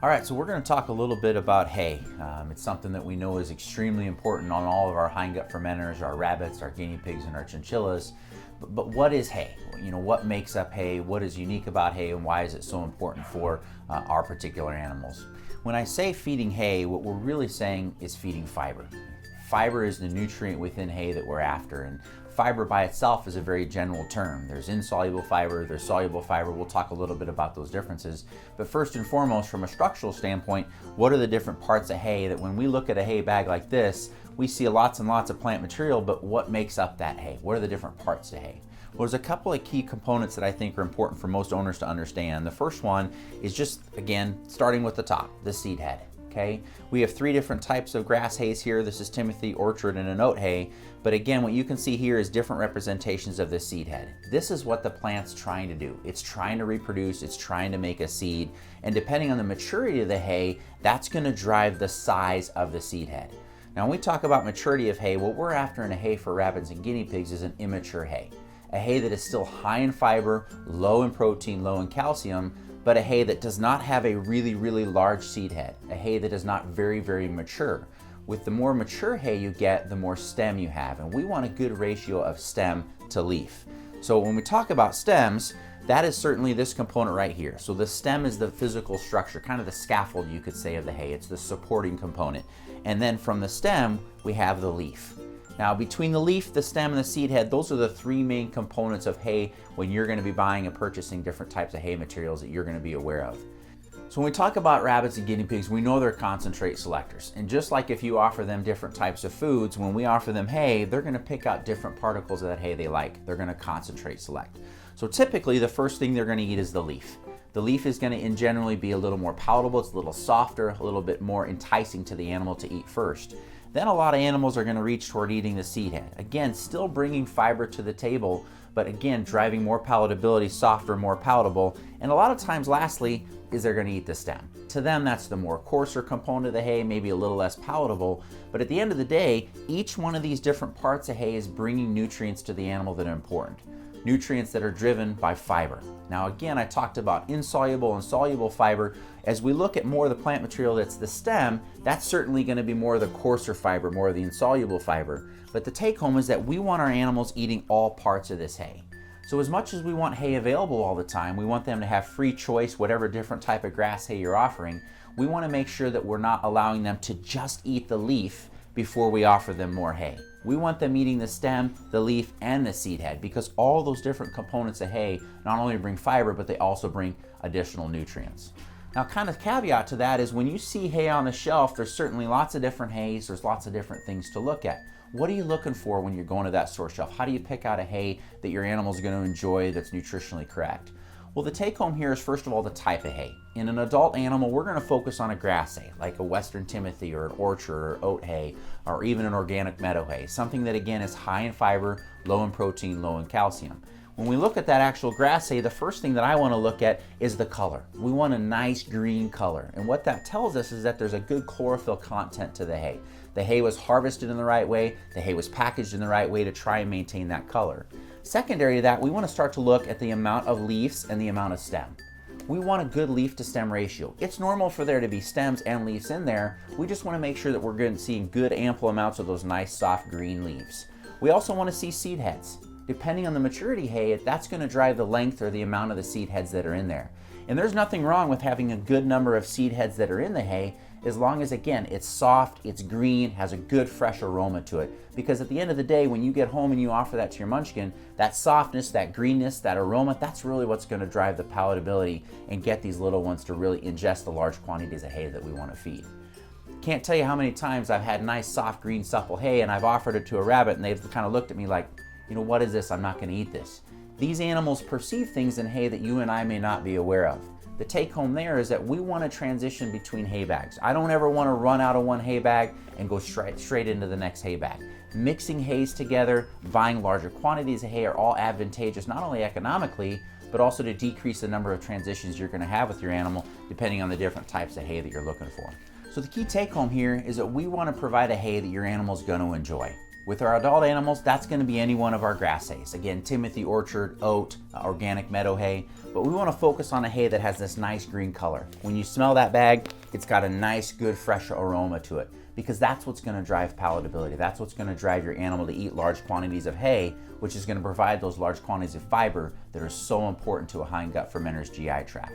All right, so we're going to talk a little bit about hay. It's something that we know is extremely important on all of our hindgut fermenters, our rabbits, our guinea pigs, and our chinchillas. But what is hay? You know, what makes up hay? What is unique about hay, and why is it so important for our particular animals? When I say feeding hay, what we're really saying is feeding fiber. Fiber is the nutrient within hay that we're after, and fiber by itself is a very general term. There's insoluble fiber, there's soluble fiber. We'll talk a little bit about those differences. But first and foremost, from a structural standpoint, what are the different parts of hay that when we look at a hay bag like this, we see lots and lots of plant material, but what makes up that hay? What are the different parts to hay? Well, there's a couple of key components that I think are important for most owners to understand. The first one is just, again, starting with the top, the seed head. Okay, we have three different types of grass hays here. This is Timothy, orchard, and an oat hay. But again, what you can see here is different representations of the seed head. This is what the plant's trying to do. It's trying to reproduce, it's trying to make a seed. And depending on the maturity of the hay, that's gonna drive the size of the seed head. Now, when we talk about maturity of hay, what we're after in a hay for rabbits and guinea pigs is an immature hay. A hay that is still high in fiber, low in protein, low in calcium, but a hay that does not have a really, really large seed head, a hay that is not very, very mature. With the more mature hay you get, the more stem you have, and we want a good ratio of stem to leaf. So when we talk about stems, that is certainly this component right here. So the stem is the physical structure, kind of the scaffold, you could say, of the hay. It's the supporting component. And then from the stem, we have the leaf. Now, between the leaf, the stem, and the seed head, those are the three main components of hay when you're going to be buying and purchasing different types of hay materials that you're going to be aware of. So when we talk about rabbits and guinea pigs, we know they're concentrate selectors. And just like if you offer them different types of foods, when we offer them hay, they're going to pick out different particles of that hay they like. They're going to concentrate select. So typically, the first thing they're going to eat is the leaf. The leaf is going to generally be a little more palatable. It's a little softer, a little bit more enticing to the animal to eat first. Then a lot of animals are going to reach toward eating the seed head. Again, still bringing fiber to the table, but again, driving more palatability, softer, more palatable. And a lot of times, lastly, is they're going to eat the stem. To them, that's the more coarser component of the hay, maybe a little less palatable. But at the end of the day, each one of these different parts of hay is bringing nutrients to the animal that are important. Nutrients that are driven by fiber. Now again, I talked about insoluble and soluble fiber. As we look at more of the plant material that's the stem, that's certainly going to be more of the coarser fiber, more of the insoluble fiber. But the take home is that we want our animals eating all parts of this hay. So as much as we want hay available all the time, we want them to have free choice, whatever different type of grass hay you're offering, we want to make sure that we're not allowing them to just eat the leaf before we offer them more hay. We want them eating the stem, the leaf, and the seed head, because all those different components of hay not only bring fiber, but they also bring additional nutrients. Now, kind of caveat to that is when you see hay on the shelf, there's certainly lots of different hays, there's lots of different things to look at. What are you looking for when you're going to that store shelf? How do you pick out a hay that your animal's going to enjoy that's nutritionally correct? Well, the take home here is first of all the type of hay. In an adult animal, we're going to focus on a grass hay, like a Western Timothy or an orchard or oat hay, or even an organic meadow hay, something that again is high in fiber, low in protein, low in calcium. When we look at that actual grass hay, the first thing that I want to look at is the color. We want a nice green color. And what that tells us is that there's a good chlorophyll content to the hay. The hay was harvested in the right way, the hay was packaged in the right way to try and maintain that color. Secondary to that, we want to start to look at the amount of leaves and the amount of stem. We want a good leaf to stem ratio. It's normal for there to be stems and leaves in there. We just want to make sure that we're seeing good ample amounts of those nice soft green leaves. We also want to see seed heads. Depending on the maturity hay, that's going to drive the length or the amount of the seed heads that are in there. And there's nothing wrong with having a good number of seed heads that are in the hay, as long as, again, it's soft, it's green, has a good fresh aroma to it. Because at the end of the day, when you get home and you offer that to your munchkin, that softness, that greenness, that aroma, that's really what's going to drive the palatability and get these little ones to really ingest the large quantities of hay that we want to feed. Can't tell you how many times I've had nice, soft, green, supple hay and I've offered it to a rabbit and they've kind of looked at me like, you know, what is this? I'm not going to eat this. These animals perceive things in hay that you and I may not be aware of. The take home there is that we want to transition between hay bags. I don't ever want to run out of one hay bag and go straight into the next hay bag. Mixing hays together, buying larger quantities of hay are all advantageous, not only economically, but also to decrease the number of transitions you're going to have with your animal depending on the different types of hay that you're looking for. So the key take home here is that we want to provide a hay that your animal is going to enjoy. With our adult animals, that's going to be any one of our grass hays. Again, Timothy orchard, oat, organic meadow hay, but we want to focus on a hay that has this nice green color. When you smell that bag, it's got a nice, good, fresh aroma to it, because that's what's going to drive palatability. That's what's going to drive your animal to eat large quantities of hay, which is going to provide those large quantities of fiber that are so important to a hind gut fermenter's GI tract.